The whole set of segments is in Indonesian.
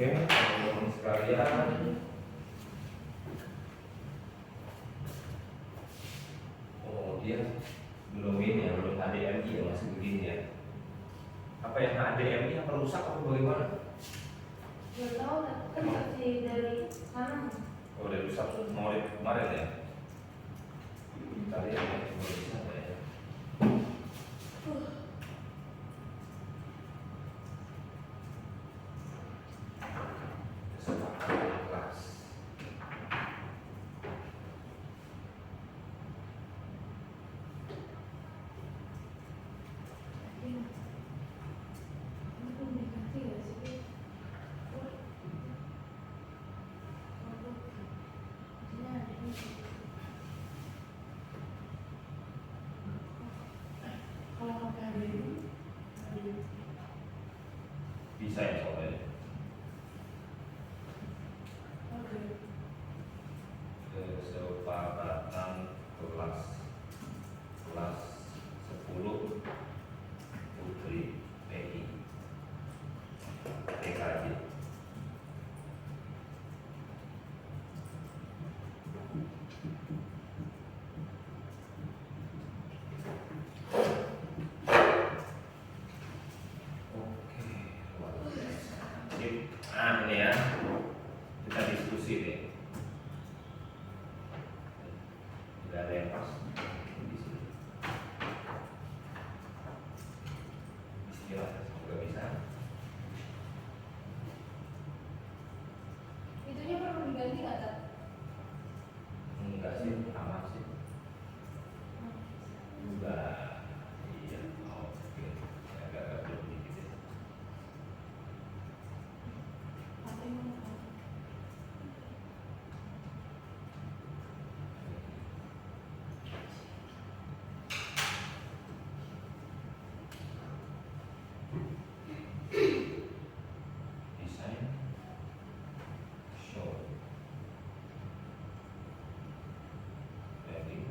Oke, teman-teman sekalian, oh dia belum ini ya, belum HDMI ya, masih begini ya. Apa yang HDMI apa rusak atau bagaimana? Gak tahu, kan masih dari sana. Oh, udah rusak mau kemarin ya. Kita lihat ya, coba bisa nggak ya. Kesepakatan kelas. Bisa ya soalnya. Kesepakatan kelas 10 Putri PI TKJ. Nah ini ya, kita diskusi nih. Tidak ada yang pas di sini. Bismillah, semoga bisa. Itunya perlu diganti nggak, Tat? Enggak sih, aman sih. Enggak. Iya, oke. Agak-agak belum dikit ya. Apa yang mau? Desain show ready.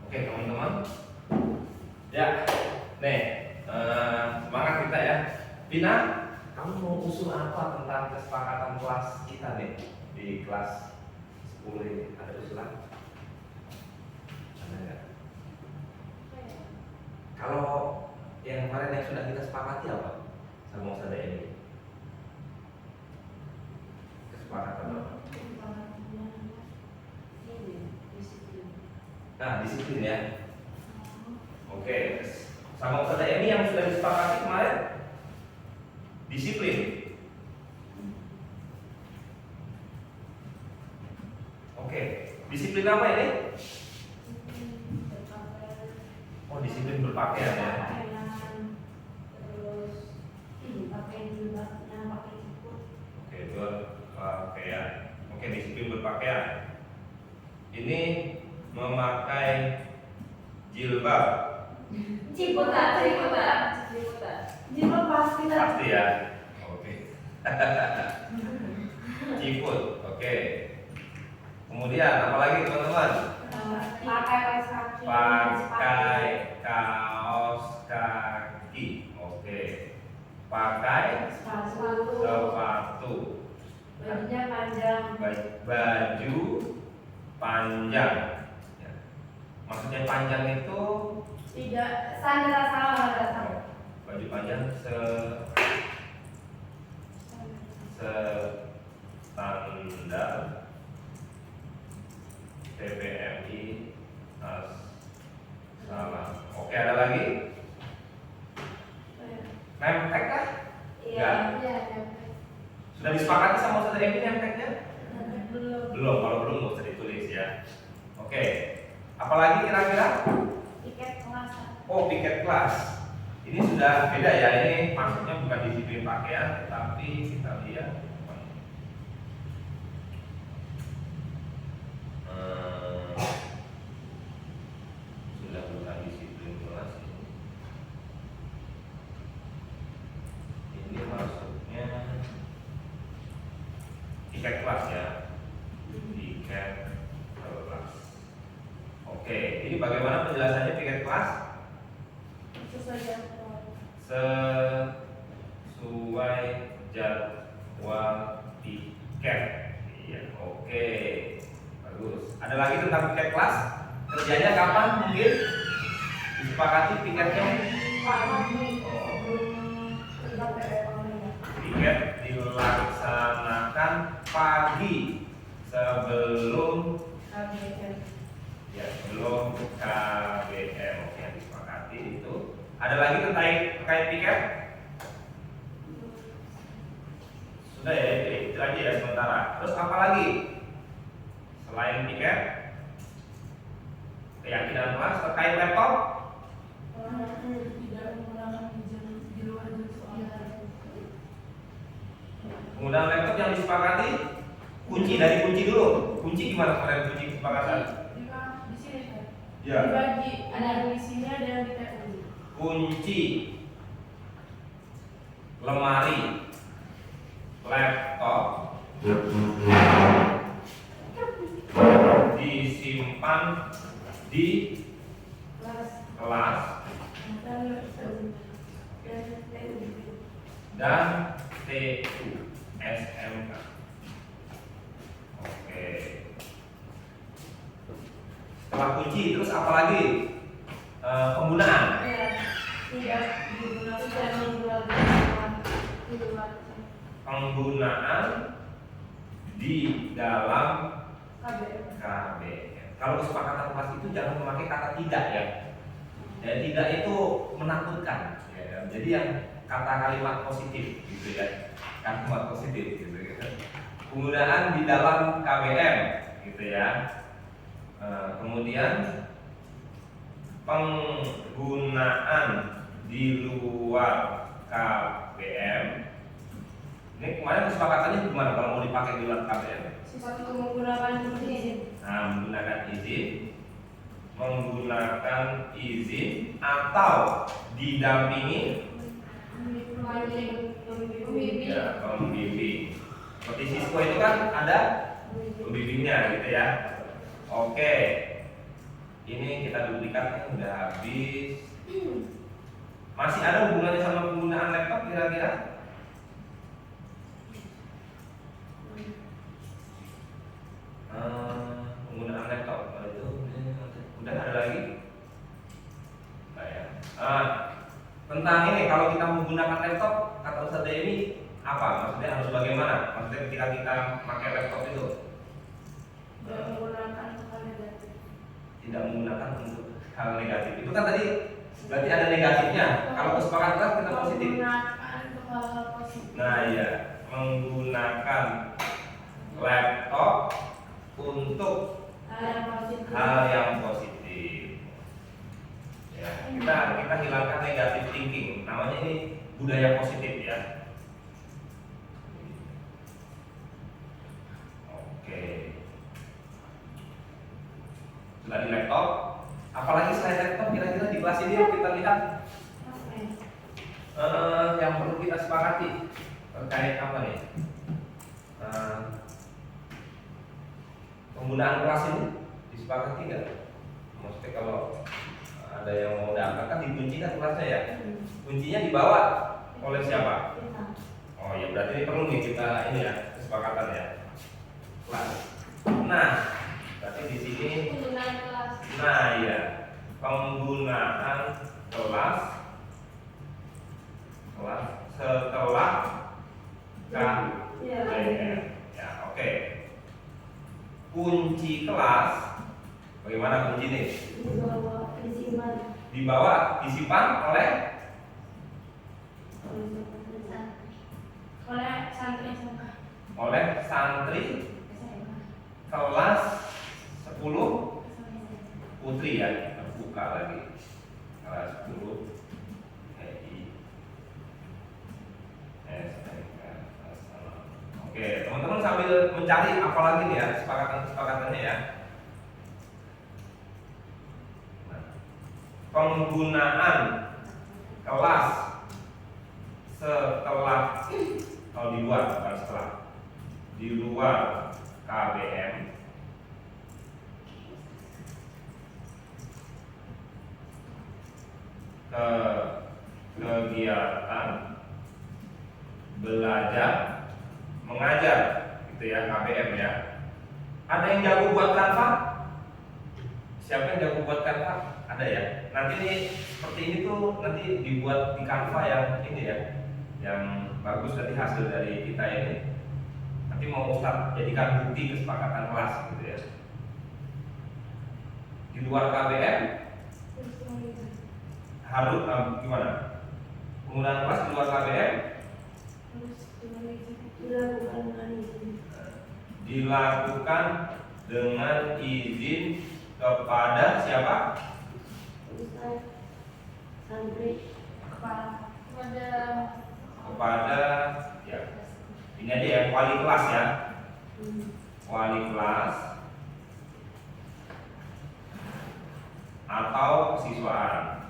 Oke teman-teman, ya, nih semangat kita ya. Vina, kamu mau usul apa tentang kesepakatan kelas kita nih di kelas 10 ini? Ada usulan? Ada nggak? Kalau yang kemarin yang sudah kita sepakati apa? Sama Ustazah ini kesepakatan apa? Nah, disiplin ya. Oke, sama Ustazah ini yang sudah disepakati kemarin disiplin. Oke, disiplin apa ini? Oh, disiplin berpakaian ya. Oke, berpakaian. Oke, disiplin berpakaian. Ini memakai jilbab. Ciputat. Jilbab pasti lah. Pasti ya. Oke. Ciput. Oke. Kemudian apa lagi teman-teman? Pakai kaos kaki. Pakai kaos kaki. Oke. Pakai sepatu. Bajunya panjang. Baju panjang. Ya. Maksudnya panjang itu Tidak salah. baju panjang standar TPMI salah. Oke, ada lagi? Nemtek kah? Iya. Sudah disepakati sama Ustazah Emi nemteknya? Belum. Belum, kalau belum nggak usah ditulis ya. Oke, apalagi kira-kira? Tiket kelas. Oh, piket kelas. Ini sudah beda ya, ini maksudnya bukan disiplin pakaian, tetapi kita lihat piket kelas ya. Piket kelas. Oke, ini bagaimana penjelasannya piket kelas? Sesuai jadwal. Sesuai jadwal piket. Iya, oke. Bagus. Ada lagi tentang piket kelas? Kerjanya kapan mungkin? Disepakati piketnya? Piket dilaksanakan pagi sebelum ya sebelum KBM. Oke, disepakati itu. Ada lagi terkait piket? Sudah ya, itu aja ya sementara. Terus apa lagi? Selain piket, keyakinan kelas terkait laptop? Tidak menggunakan di luar jam sekolah. Penggunaan laptop yang disepakati kunci dari kunci dulu. Kunci gimana kemarin kunci kesepakatan? Di sini kan? Ya. Dibagi, ada yang di sini, ada yang di TU. Kunci lemari laptop disimpan di kelas dan TU SMK. Oke. Setelah kunci terus apa lagi? Penggunaan. Tidak digunakan di luar Penggunaan di dalam KBM. KBM. Kalau kesepakatan kelas itu jangan memakai kata tidak ya. Ya tidak itu menakutkan. Ya. Jadi yang kata kalimat positif gitu ya. Kalimat positif gitu. Penggunaan di dalam KBM gitu ya. Kemudian penggunaan di luar KBM. Ini kemarin kesepakatannya gimana kalau mau dipakai di luar KBM? Satu menggunakan izin. Nah, menggunakan izin atau didampingi ya, pembimbing. Seperti siswa itu kan ada pembimbingnya gitu ya. Oke, ini kita duplikat udah habis. Masih ada hubungannya sama penggunaan laptop kira-kira? Penggunaan laptop itu udah ada lagi? Nah, ya. Tentang ini kalau kita menggunakan laptop kata Ustaz ini apa? Maksudnya harus bagaimana? Maksudnya ketika kita pakai laptop itu Tidak menggunakan hal negatif. tidak menggunakan untuk hal negatif. Itu kan tadi berarti ada negatifnya. Kalau kesepakatan kita positif. Menggunakan untuk hal-hal positif. Nah, iya, menggunakan laptop untuk hal yang positif. Ya, kita hilangkan negatif thinking. Namanya ini budaya positif ya. Oke. Sudah di laptop. Apalagi selain laptop kira-kira di kelas ini yuk kita lihat yang perlu kita sepakati terkait apa nih? Penggunaan kelas ini disepakati nggak? Maksudnya kalau ada yang mau daftar kan dikunci kan kelasnya ya? Kuncinya dibawa oleh siapa? Oh ya berarti ini perlu nih kita ini ya kesepakatan ya kelas. Nah berarti di sini. Penggunaan kelas. Nah ya penggunaan kelas setelah KBM. Ya oke. Kunci kelas bagaimana kunci ini? Dibawa disimpan oleh santri kelas 10 putri ya, terbuka lagi kelas 10 Oke, teman-teman sambil mencari apa lagi nih ya kesepakatannya ya. Penggunaan kelas setelah kalau dibuat bukan setelah di luar KBM ke kegiatan belajar mengajar gitu ya, KBM ya. Ada yang jago buat Canva? Siapa yang jago buat Canva? Ada ya. Nanti nih seperti ini tuh nanti dibuat di Canva yang ini ya, yang bagus nanti hasil dari kita ini. Nanti mau Ustaz jadikan bukti kesepakatan kelas gitu ya. Di luar KBM harus gimana? Penggunaan kelas di luar KBM dilakukan dengan izin kepada siapa? Kepada ya, ini aja ya, wali kelas ya, wali kelas atau siswaan.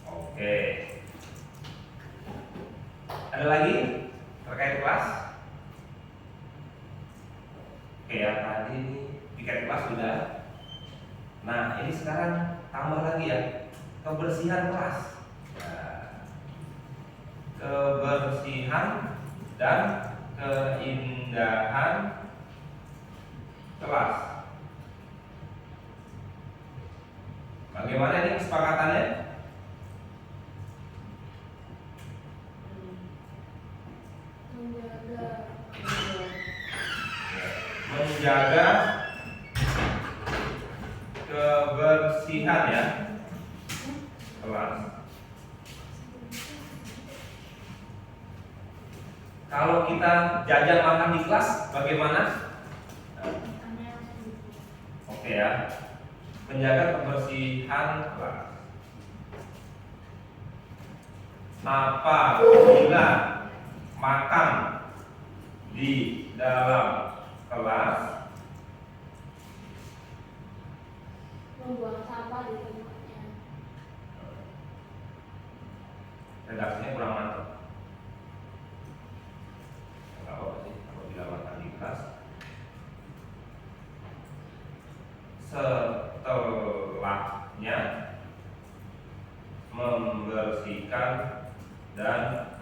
Oke, ada lagi terkait kelas? Oke ya, tadi ini tiket kelas sudah. Nah, ini sekarang tambah lagi ya, kebersihan kelas. Nah, kebersihan dan keindahan kelas. Bagaimana ini kesepakatannya? Menjaga kebersihan ya kelas. Kalau kita jajan makan di kelas bagaimana? Oke ya, menjaga kebersihan kelas. Apabila makan di dalam kelas, membuang sampah di tempatnya. redaksinya kurang mantap. Enggak apa sih, apabila makan di kelas, setelahnya membersihkan dan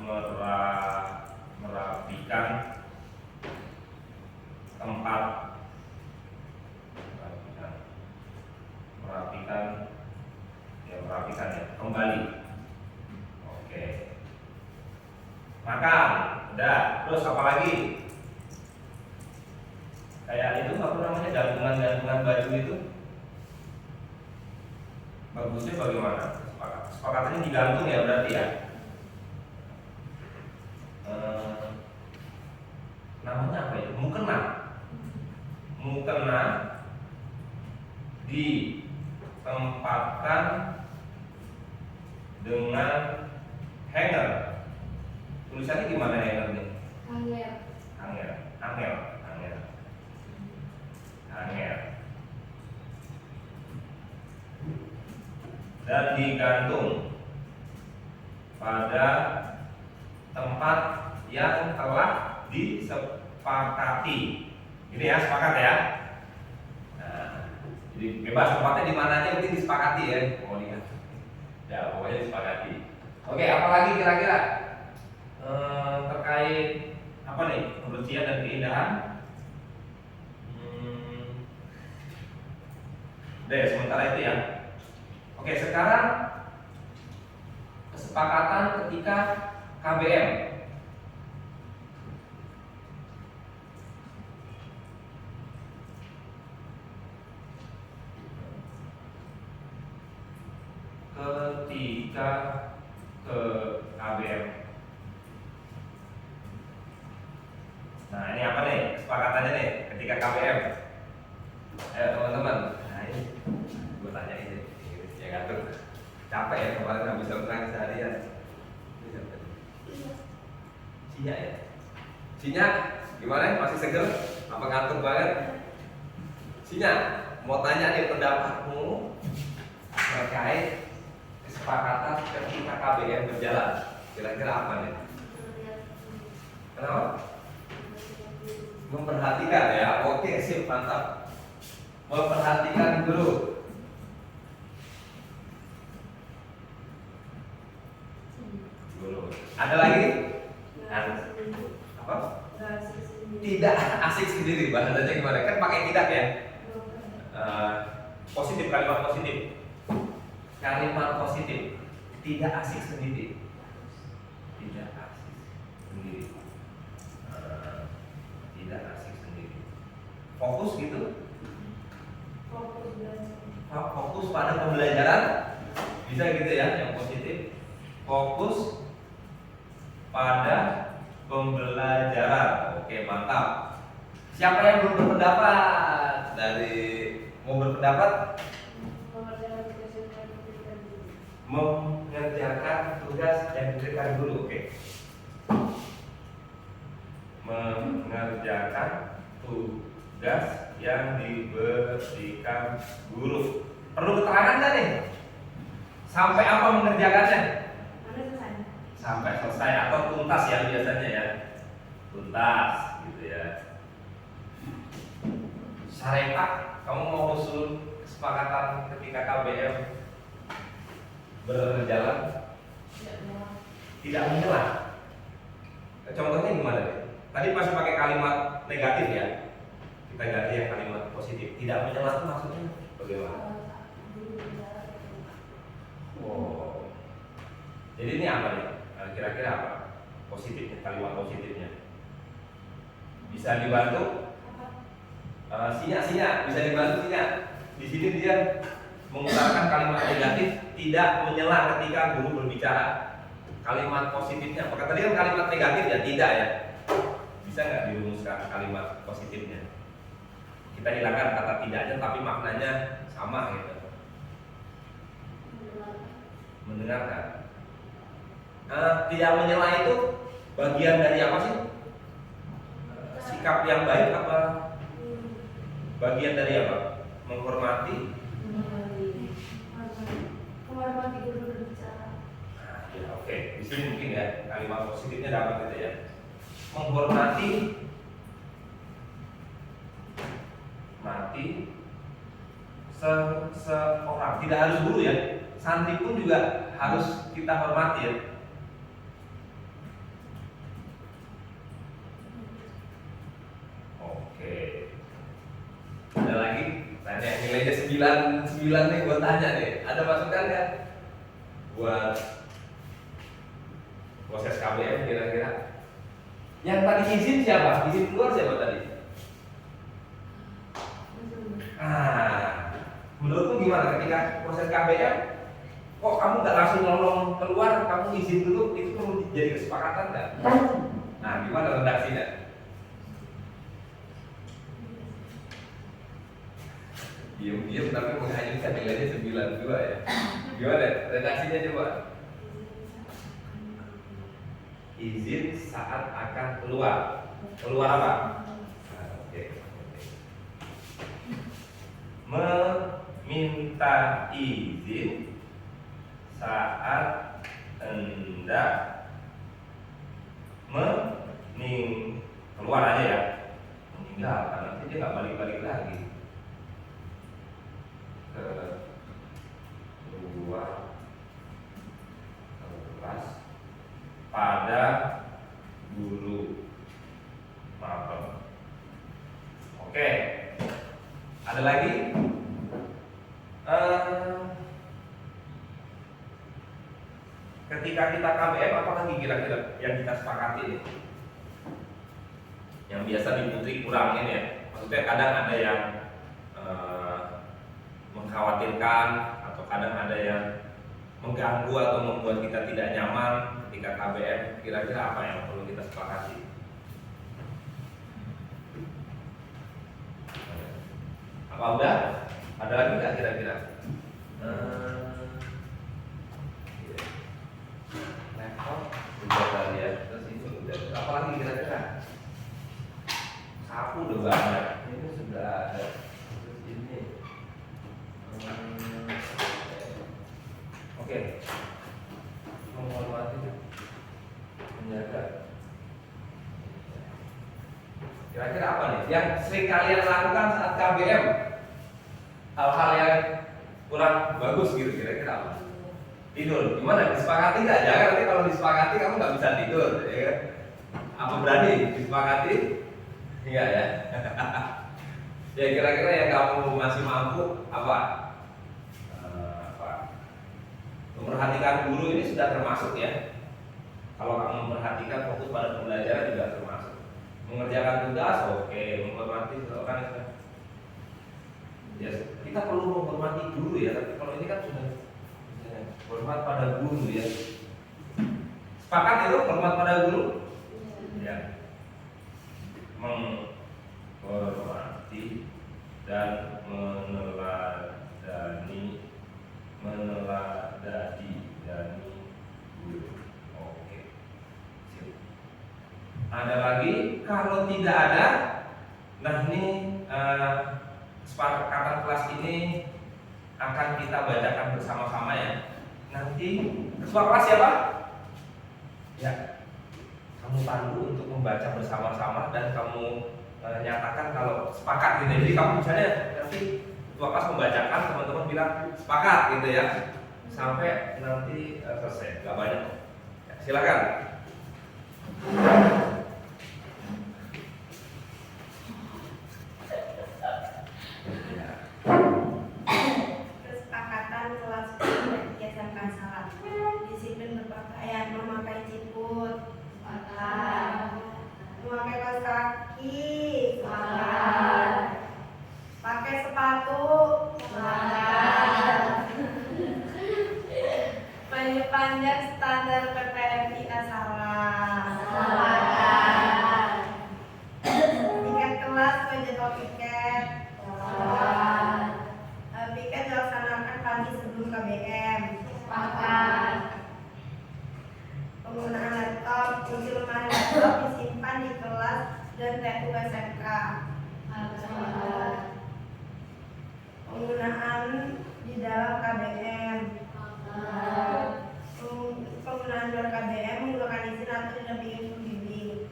merapikan tempat, merapikan ya kembali. Oke, makan udah, terus apa lagi? Kayak itu apa namanya, gantungan baju itu bagusnya bagaimana? Kesepakatannya digantung ya berarti ya. Namanya apa itu? Mukena. Mukena ditempatkan dengan hanger. Tulisannya gimana hangernya? Hanger. Dan digantung pada tempat yang telah disepakati. Ini ya, sepakat ya. Nah, jadi bebas tempatnya di mana aja, penting disepakati ya. Oh lihat, ya pokoknya disepakati. Oke, apalagi kira-kira terkait apa nih, kebersihan dan keindahan? Deh, sementara itu ya. Oke, sekarang kesepakatan ketika KBM. Ketika ke KBM. Nah, ini apa nih kesepakatannya nih ketika KBM? Ayo teman-teman. Nah, ini gue tanya ini. Ya ngatur. Capek ya kemarin nggak bisa menang seharian. Sinya ya. Sinya gimana? Masih seger? Apa ngantuk banget? Sinya, mau tanya nih pendapatmu terkait kesepakatan ketika KBM berjalan. Kira-kira apa nih? Kenapa? Memperhatikan ya. Oke, sip, mantap. Memperhatikan guru. Guru. Ada lagi? Apa? Tidak asik sendiri. Bahasanya gimana? Kan pakai tidak ya. Positif, kalimat positif. Kalimat positif. Tidak asik sendiri. Tidak asik sendiri. Tidak asik sendiri. Fokus gitu. Fokus pada pembelajaran. Bisa gitu ya, yang positif. Fokus pada pembelajaran. Oke, mantap. Siapa yang belum berpendapat? Dari mau berpendapat? Mengerjakan tugas yang diberikan guru. Oke. Mengerjakan tugas yang diberikan guru. Perlu keterangan nggak nih? Sampai apa mengerjakannya? Sampai selesai atau tuntas ya biasanya ya. Tuntas gitu ya. Syariah, kamu mau usul kesepakatan ketika KBM berjalan? Tidak menyela. Contohnya gimana deh? Tadi masih pakai kalimat negatif ya. Kita ganti yang kalimat positif. Tidak menyela itu maksudnya bagaimana? Oh. Jadi ini apa nih? Kira-kira apa? Positifnya, kalimat positifnya. Bisa dibantu? Sinya, bisa dibantu sinya. Di sini dia menggunakan kalimat negatif, tidak menyela ketika guru berbicara. Kalimat positifnya, apakah tadi kan kalimat negatif ya? Tidak ya. Bisa nggak dirumuskan kalimat positifnya? Kita hilangkan kata tidaknya, tapi maknanya sama gitu. Mendengarkan. Tidak menyela itu bagian dari apa sih? Sikap yang baik apa? Bagian dari apa? Menghormati. Menghormati guru berbicara. Ya oke. Di sini mungkin ya kalimat positifnya dapat gitu ya. Menghormati seseorang. Tidak harus guru ya. Santri pun juga harus kita hormati ya. Oke. Ada lagi? Tanya nilainya 9 nih, gue tanya nih. Ada masukan nggak buat proses KBM kira-kira? Yang tadi izin siapa? Izin keluar siapa tadi? Menurutmu gimana ketika proses KBM? Kok kamu nggak langsung nolong keluar, kamu izin dulu, itu perlu jadi kesepakatan nggak? Nah, gimana redaksinya? Diam-diam tapi menghanyutkan nilainya 92 ya. Gimana redaksinya coba? Izin saat akan keluar. Keluar apa? Oke. Meminta izin saat hendak keluar aja ya, meninggalkan, nanti dia nggak balik-balik lagi. Keluar kelas pada guru maaf. Oke, ada lagi? Ketika kita KBM, apa lagi kira-kira yang kita sepakati ini? Yang biasa diputri kurangin ya. Maksudnya kadang ada yang mengkhawatirkan atau kadang ada yang mengganggu atau membuat kita tidak nyaman ketika KBM. Kira-kira apa yang perlu kita sepakati? Apa udah? Ada lagi nggak kira-kira? Laptop udah kali ya, terus itu udah. Apa lagi kira-kira? Sapu udah banyak, ini sudah ada. Terus ini, oke, menghormati, menjaga. Ya Kira-kira apa nih yang sering kalian lakukan saat KBM? Hal-hal yang kurang bagus gitu, kira-kira apa? Tidur. Gimana? Disepakati nggak? Jangan nanti kalau disepakati kamu nggak bisa tidur, ya kan? Apa berani disepakati? Enggak ya? Ya kira-kira yang kamu masih mampu apa? Apa? Memperhatikan guru ini sudah termasuk ya. Kalau kamu memperhatikan fokus pada pembelajaran juga termasuk. Mengerjakan tugas, oke. Menghormati seseorang sudah. Ya, kita perlu menghormati guru ya. Tapi kalau ini kan sudah hormat pada guru ya. Sepakat itu hormat pada guru? Ya. Menghormati dan meneladani guru. Oke. Sip. Ada lagi kalau tidak ada, nah ini kesepakatan kelas ini akan kita bacakan bersama-sama ya. Nanti ketua kelas siapa? Ya, kamu pandu untuk membaca bersama-sama dan kamu nyatakan kalau sepakat gitu. Jadi kamu misalnya nanti ketua kelas membacakan, teman-teman bilang sepakat gitu ya, sampai nanti selesai. Gak banyak. Ya, silakan. Kesepakatan kelas SMK Salam. Disiplin berpakaian, memakai ciput, memakai kaos kaki, pakai sepatu, panjang standar PPMI Salam. Tiket kelas jadwal piket. Piket dilaksanakan pagi sebelum KBM. Penggunaan laptop, kunci lemari laptop disimpan di kelas dan TU SMK. Penggunaan di dalam KBM. Penggunaan di luar KBM menggunakan izin atau didampingi pembimbing.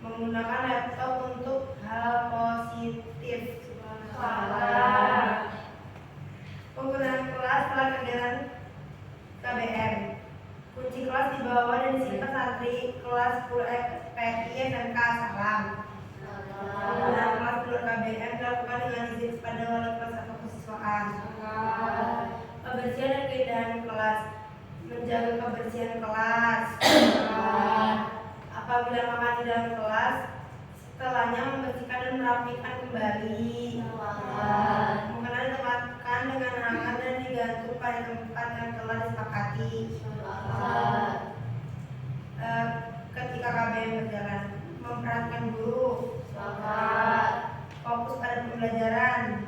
Menggunakan laptop untuk hal positif. Penggunaan kelas setelah kegiatan KBM. Kunci kelas dibawa dan disimpan santri kelas 10 PI SMK Salam. Penggunaan kelas di luar KBM dilakukan dengan izin kepada wali kelas atau kesiswaan. Kebersihan dan keindahan kelas. Menjaga kebersihan kelas. Apabila makan di dalam kelas, setelahnya membersihkan dan merapikan kembali. Makanan ditempatkan dengan hangat dan digantung pada tempat yang telah disepakati. Ketika KBM berjalan, memperhatikan guru. Fokus pada pembelajaran.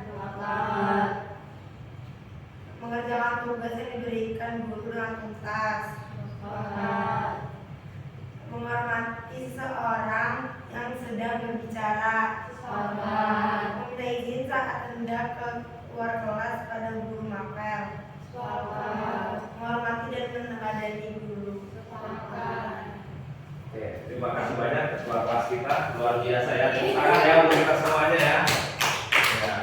Mengerjakan tugas yang diberikan guru dengan tuntas. Menghormati seseorang yang sedang berbicara. Meminta izin saat hendak keluar kelas pada guru mapel. Menghormati dan meneladani guru. Oke, terima kasih banyak ketua kelas kita, luar biasa ya. Tepuk tangan ya untuk kita semuanya ya. Ya.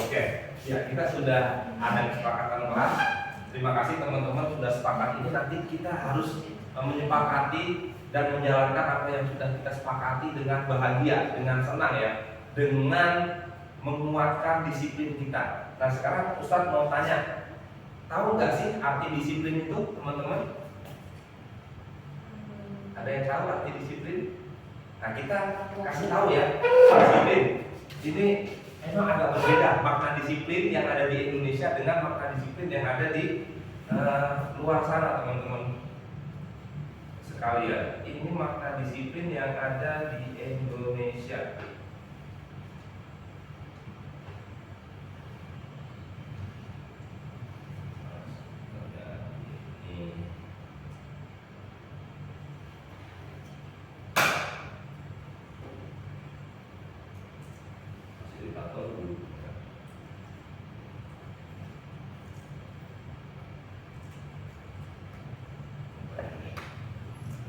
Oke, ya kita sudah ada kesepakatan kelas. Terima kasih teman-teman sudah sepakat ini. Nanti kita harus menyepakati dan menjalankan apa yang sudah kita sepakati dengan bahagia, dengan senang ya, dengan menguatkan disiplin kita. Nah sekarang Ustadz mau tanya, tahu nggak sih arti disiplin itu teman-teman? Ada yang tahu arti disiplin? Nah kita kasih tahu ya, disiplin ini memang agak berbeda makna disiplin yang ada di Indonesia dengan makna disiplin yang ada di luar sana teman-teman sekalian. Ini makna disiplin yang ada di Indonesia.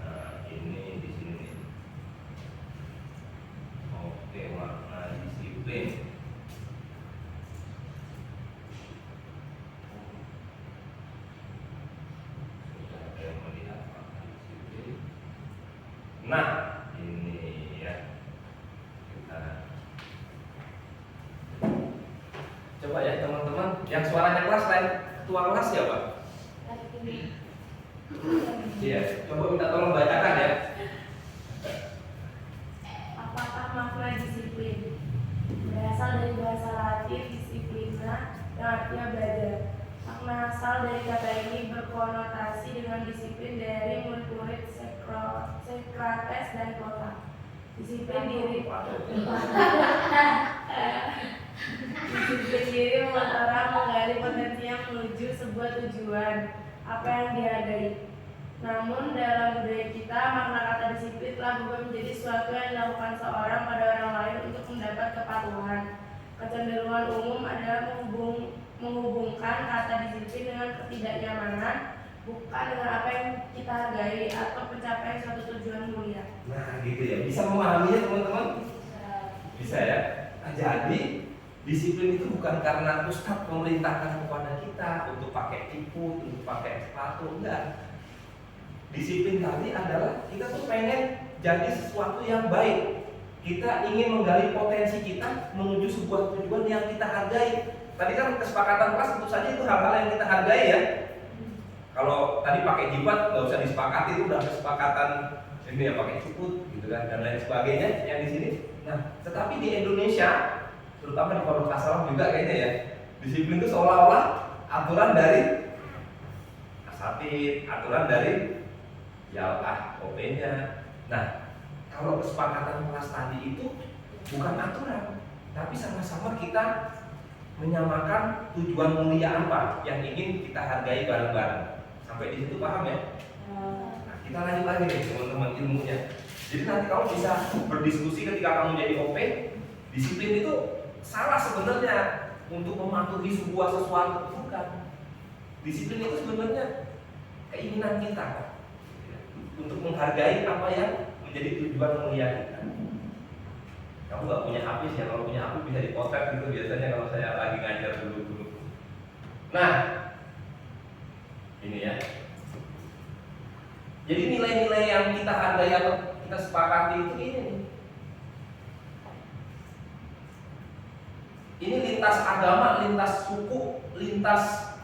Nah, ini di sini Nah, ini ya. Kita coba ya teman-teman, yang suaranya kelas lain, ketua kelas siapa? Iya, coba minta tolong bacakan ya. Apakah makna disiplin? Berasal dari bahasa Latin disciplina yang artinya belajar. Makna asal dari kata ini berkonotasi dengan disiplin dari murid-murid Socrates dan Plato. Disiplin diri orang menggali potensi yang menuju sebuah tujuan apa yang dihargai. Namun dalam budaya kita, makna kata disiplin telah berubah menjadi sesuatu yang dilakukan seorang pada orang lain untuk mendapat kepatuhan. Kecenderungan umum adalah menghubungkan kata disiplin dengan ketidaknyamanan, bukan dengan apa yang kita hargai atau pencapaian suatu tujuan mulia. Nah, gitu ya. Bisa memahaminya teman-teman? Bisa ya. Nah, jadi disiplin itu bukan karena ustadz memerintahkan kepada kita untuk pakai tipu, untuk pakai sepatu, enggak. Disiplin tadi adalah kita tuh pengen jadi sesuatu yang baik. Kita ingin menggali potensi kita menuju sebuah tujuan yang kita hargai. Tadi kan kesepakatan kelas tentu saja itu hal-hal yang kita hargai ya. Kalau tadi pakai jimat nggak usah disepakati, itu udah kesepakatan ini ya, pakai cukut gitu kan dan lain sebagainya yang di sini. Nah, tetapi di Indonesia, terutama di Pondok Assalam juga kayaknya ya, disiplin itu seolah-olah aturan dari asatid, aturan dari OP-nya. Nah, kalau kesepakatan kelas tadi itu bukan aturan, tapi sama-sama kita menyamakan tujuan mulia apa yang ingin kita hargai bareng-bareng. Sampai di situ paham ya? Nah, kita lanjut lagi nih teman-teman ilmunya. Jadi nanti kamu bisa berdiskusi ketika kamu jadi OP. Disiplin itu salah sebenarnya untuk mematuhi sebuah sesuatu, bukan. Disiplin itu sebenarnya keinginan kita untuk menghargai apa yang menjadi tujuan mulia kita. Kamu nggak punya habis ya, kalau punya habis bisa dipotret gitu biasanya kalau saya lagi ngajar dulu. Nah, ini ya. Jadi nilai-nilai yang kita hargai atau kita sepakati itu ini nih. Ini lintas agama, lintas suku, lintas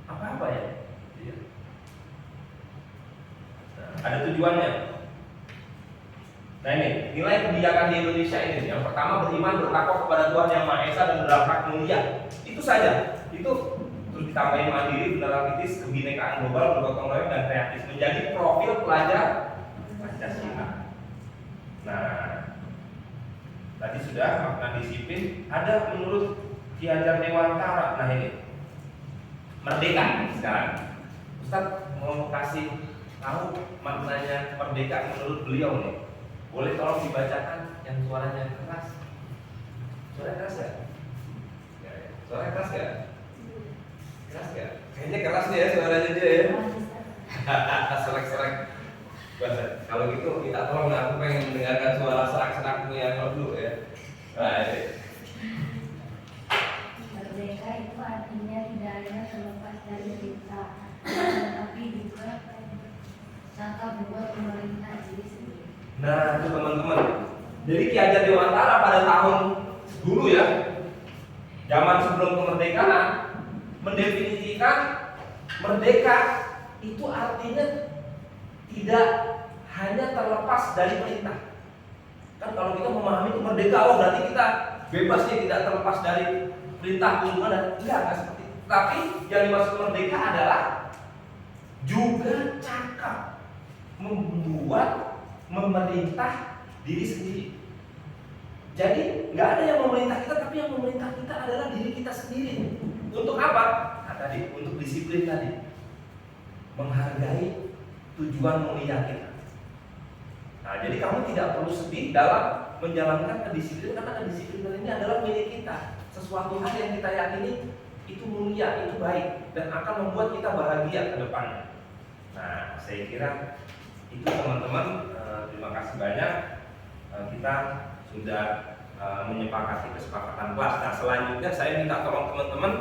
apa-apa ya. Ada tujuannya. Nah ini, nilai kebijakan di Indonesia ini. Yang pertama, beriman, bertakwa kepada Tuhan Yang Maha Esa dan berakhlak mulia. Itu saja. Itu terus ditambahin mandiri, benar kritis, kebinekaan global, bergotong royong dan kreatif, menjadi profil pelajar Pancasila. Nah, tadi sudah makna disiplin. Ada menurut Ki Hajar Dewantara. Nah ini, merdeka sekarang. Ustadz mau kasih tahu maknanya merdeka menurut beliau nih. Boleh tolong dibacakan yang suaranya keras. Suaranya keras ya? Suaranya keras ya? Keras ya? Kayaknya keras nih ya suaranya dia ya. Serak-serak. Kalau gitu minta tolong, aku pengen mendengarkan suara serak-serakmu yang dulu ya. Nah, ini. Merdeka itu artinya tidak hanya terlepas dari perintah, tetapi juga sangka buat pemerintah diri sendiri. Nah, itu teman-teman. Jadi Ki Hajar Dewantara pada tahun dulu ya, zaman sebelum kemerdekaan, mendefinisikan merdeka itu artinya tidak hanya terlepas dari perintah. Kan kalau kita memahami itu merdeka, oh berarti kita bebas nih, tidak terlepas dari perintah tuntunan. Enggak seperti itu. Tapi yang dimaksud merdeka adalah juga cakap membuat memerintah diri sendiri. Jadi nggak ada yang memerintah kita, tapi yang memerintah kita adalah diri kita sendiri. Untuk apa? Nah, tadi untuk disiplin tadi, menghargai tujuan mulia kita. Nah, jadi kamu tidak perlu sedih dalam menjalankan kedisiplinan, karena kedisiplinan ini adalah milik kita. Sesuatu hal yang kita yakini itu mulia, itu baik, dan akan membuat kita bahagia ke depannya. Nah, saya kira itu teman-teman. Terima kasih banyak. Kita sudah menyepakati kesepakatan kelas. Nah, selanjutnya saya minta tolong teman-teman